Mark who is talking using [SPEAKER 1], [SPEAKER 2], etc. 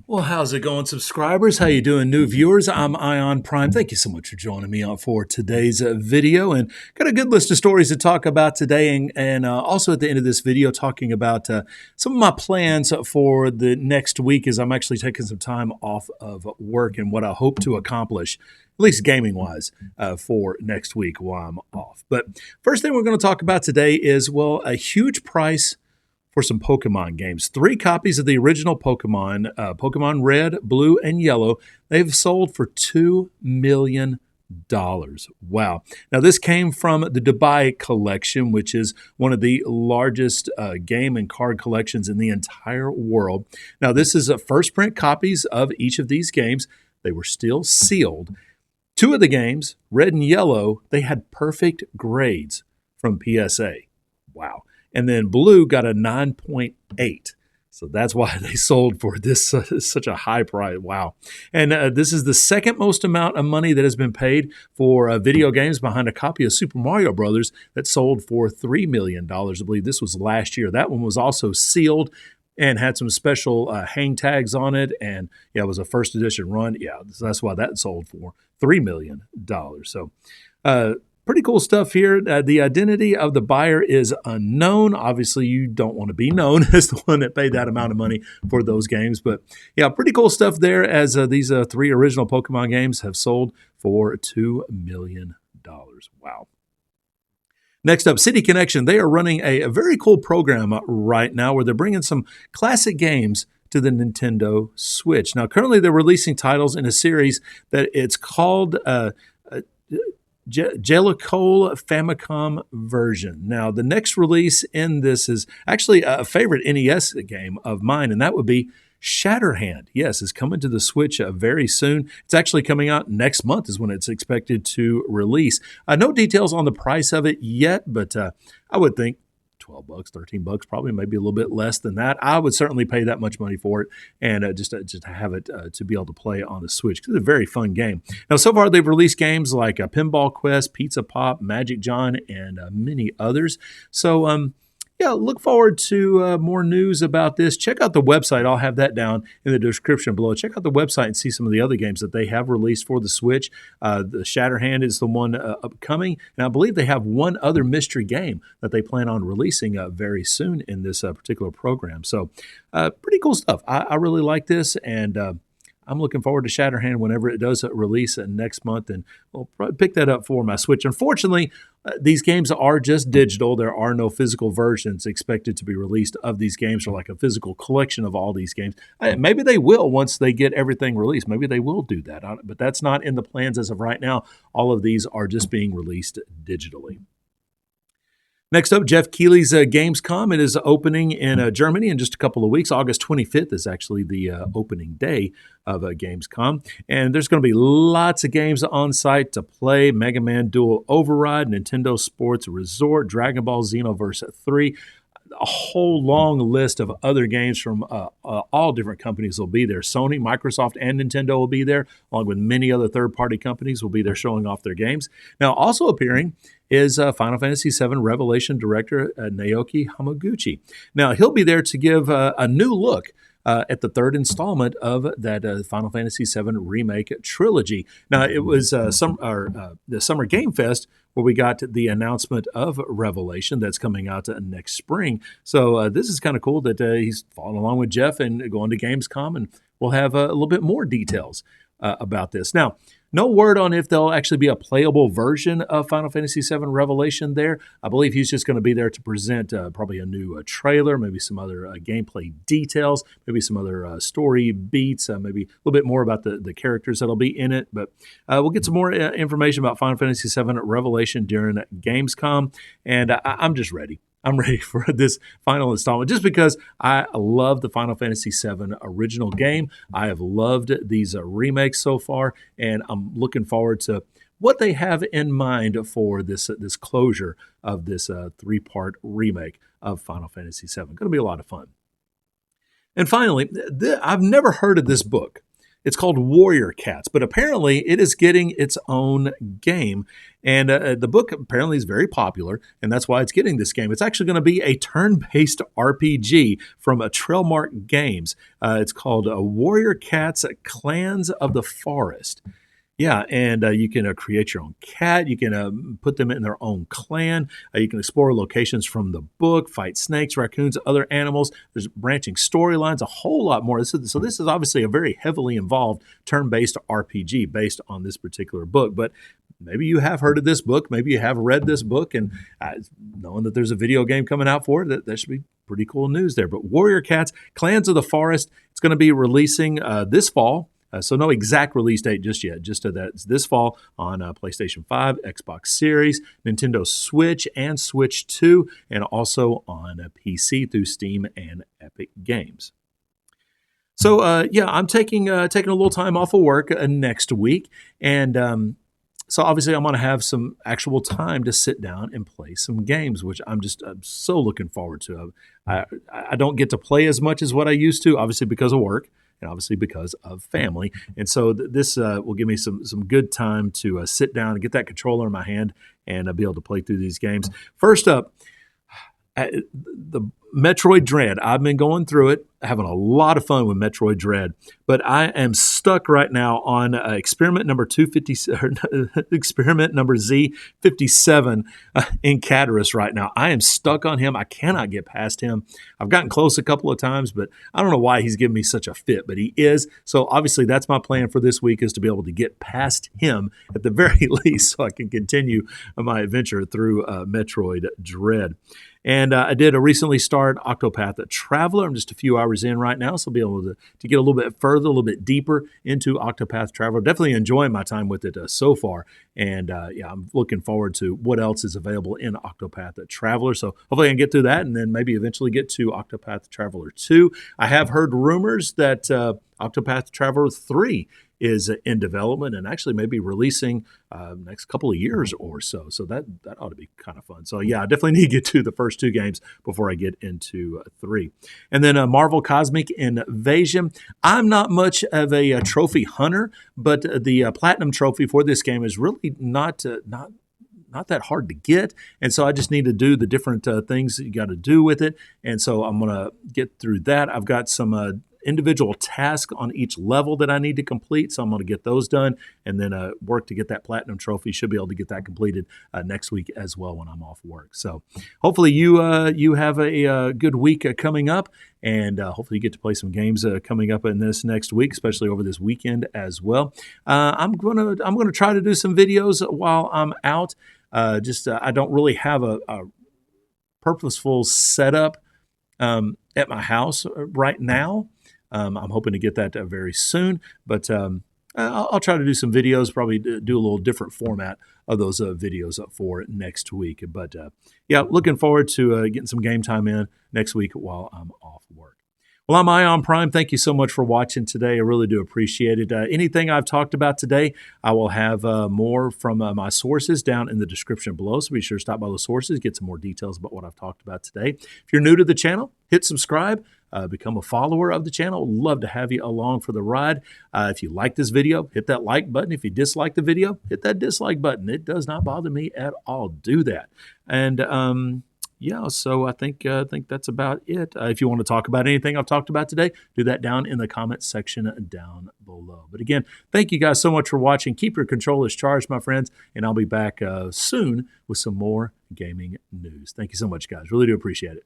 [SPEAKER 1] Well, how's it going, subscribers? How you doing, new viewers? I'm Ion Prime. Thank you so much for joining me for today's video, and got a good list of stories to talk about today, and also at the end of this video, talking about some of my plans for the next week, as I'm actually taking some time off of work and what I hope to accomplish, at least gaming-wise, for next week while I'm off. But first thing we're going to talk about today is, well, a huge price for some Pokemon games. 3 copies of the original Pokemon, Pokemon Red, Blue, and Yellow, they've sold for $2 million. Wow. Now, this came from the Dubai collection, which is one of the largest game and card collections in the entire world. Now, this is first print copies of each of these games. They were still sealed. 2 of the games, Red and Yellow, they had perfect grades from PSA. Wow. And then Blue got a 9.8. So that's why they sold for this such a high price. Wow. And this is the second most amount of money that has been paid for video games, behind a copy of Super Mario Brothers that sold for $3 million. I believe this was last year. That one was also sealed and had some special hang tags on it. And yeah, it was a first edition run. Yeah, so that's why that sold for $3 million. So pretty cool stuff here. The identity of the buyer is unknown. Obviously, you don't want to be known as the one that paid that amount of money for those games. But yeah, pretty cool stuff there, as these 3 original Pokemon games have sold for $2 million. Wow. Next up, City Connection. They are running a very cool program right now where they're bringing some classic games to the Nintendo Switch. Now, currently they're releasing titles in a series that it's called Jellicole Famicom version. Now, the next release in this is actually a favorite NES game of mine, and that would be Shatterhand. Yes, it's coming to the Switch very soon. It's actually coming out next month is when it's expected to release. No details on the price of it yet, but I would think $12, $13, probably maybe a little bit less than that. I would certainly pay that much money for it, and just to have it to be able to play on the Switch, because it's a very fun game. Now, so far they've released games like Pinball Quest, Pizza Pop, Magic John, and many others. So yeah, look forward to more news about this. Check out the website. I'll have that down in the description below. Check out the website and see some of the other games that they have released for the Switch. The Shatterhand is the one upcoming, and I believe they have one other mystery game that they plan on releasing very soon in this particular program. So pretty cool stuff. I really like this, and I'm looking forward to Shatterhand whenever it does release next month, and we'll probably pick that up for my Switch. Unfortunately, these games are just digital. There are no physical versions expected to be released of these games, or like a physical collection of all these games. Maybe they will once they get everything released. Maybe they will do that, but that's not in the plans as of right now. All of these are just being released digitally. Next up, Jeff Keighley's Gamescom. It is opening in Germany in just a couple of weeks. August 25th is actually the opening day of Gamescom. And there's going to be lots of games on site to play. Mega Man Dual Override, Nintendo Sports Resort, Dragon Ball Xenoverse 3. A whole long list of other games from all different companies will be there. Sony, Microsoft, and Nintendo will be there, along with many other third-party companies will be there showing off their games. Now, also appearing is Final Fantasy VII Revelation director Naoki Hamaguchi. Now, he'll be there to give a new look at the 3rd installment of that Final Fantasy VII Remake trilogy. Now, it was the Summer Game Fest where we got the announcement of Revelation that's coming out next spring. So this is kind of cool that he's following along with Jeff and going to Gamescom, and we'll have a little bit more details about this. Now, no word on if there'll actually be a playable version of Final Fantasy VII Revelation there. I believe he's just going to be there to present probably a new trailer, maybe some other gameplay details, maybe some other story beats, maybe a little bit more about the characters that'll be in it. But we'll get some more information about Final Fantasy VII Revelation during Gamescom, and I'm just ready. I'm ready for this final installment just because I love the Final Fantasy VII original game. I have loved these remakes so far, and I'm looking forward to what they have in mind for this closure of this 3-part remake of Final Fantasy VII. Going to be a lot of fun. And finally, I've never heard of this book. It's called Warrior Cats, but apparently it is getting its own game. And the book apparently is very popular, and that's why it's getting this game. It's actually going to be a turn-based RPG from Trailmark Games. It's called Warrior Cats Clans of the Forest. Yeah, and you can create your own cat. You can put them in their own clan. You can explore locations from the book, fight snakes, raccoons, other animals. There's branching storylines, a whole lot more. So this is obviously a very heavily involved turn-based RPG based on this particular book. But maybe you have heard of this book. Maybe you have read this book. And knowing that there's a video game coming out for it, that should be pretty cool news there. But Warrior Cats, Clans of the Forest, it's going to be releasing this fall. So no exact release date just yet, just that it's this fall on PlayStation 5, Xbox Series, Nintendo Switch, and Switch 2, and also on PC through Steam and Epic Games. So yeah, I'm taking a little time off of work next week, and so obviously I'm going to have some actual time to sit down and play some games, which I'm so looking forward to. I don't get to play as much as what I used to, obviously because of work. And obviously because of family. And so this will give me some good time to sit down and get that controller in my hand and be able to play through these games. First up, the Metroid Dread. I've been going through it, having a lot of fun with Metroid Dread, but I am stuck right now on experiment number experiment number Z57 in Cataris right now. I am stuck on him. I cannot get past him. I've gotten close a couple of times, but I don't know why he's giving me such a fit, but he is. So obviously that's my plan for this week, is to be able to get past him at the very least so I can continue my adventure through Metroid Dread. And I did recently start Octopath Traveler. I'm just a few hours in right now, so I'll be able to get a little bit further, a little bit deeper into Octopath Traveler. Definitely enjoying my time with it so far. And yeah, I'm looking forward to what else is available in Octopath Traveler. So hopefully I can get through that and then maybe eventually get to Octopath Traveler 2. I have heard rumors that Octopath Traveler 3 is in development and actually maybe releasing next couple of years or so. So that ought to be kind of fun. So yeah, I definitely need to get to the first 2 games before I get into 3. And then Marvel Cosmic Invasion. I'm not much of a trophy hunter, but the Platinum Trophy for this game is really not that hard to get. And so I just need to do the different things that you got to do with it. And so I'm going to get through that. I've got some individual tasks on each level that I need to complete. So I'm going to get those done and then work to get that Platinum Trophy. Should be able to get that completed next week as well when I'm off work. So hopefully you have a good week coming up, and hopefully you get to play some games coming up in this next week, especially over this weekend as well. I'm gonna try to do some videos while I'm out. I don't really have a purposeful setup at my house right now. I'm hoping to get that very soon, but I'll try to do some videos, probably do a little different format of those videos up for next week. But yeah, looking forward to getting some game time in next week while I'm off work. Well, I'm Ion Prime. Thank you so much for watching today. I really do appreciate it. Anything I've talked about today, I will have more from my sources down in the description below. So be sure to stop by those sources, get some more details about what I've talked about today. If you're new to the channel, hit subscribe. Become a follower of the channel. Love to have you along for the ride. If you like this video, hit that like button. If you dislike the video, hit that dislike button. It does not bother me at all. Do that. And yeah, so I think that's about it. If you want to talk about anything I've talked about today, do that down in the comments section down below. But again, thank you guys so much for watching. Keep your controllers charged, my friends, and I'll be back soon with some more gaming news. Thank you so much, guys. Really do appreciate it.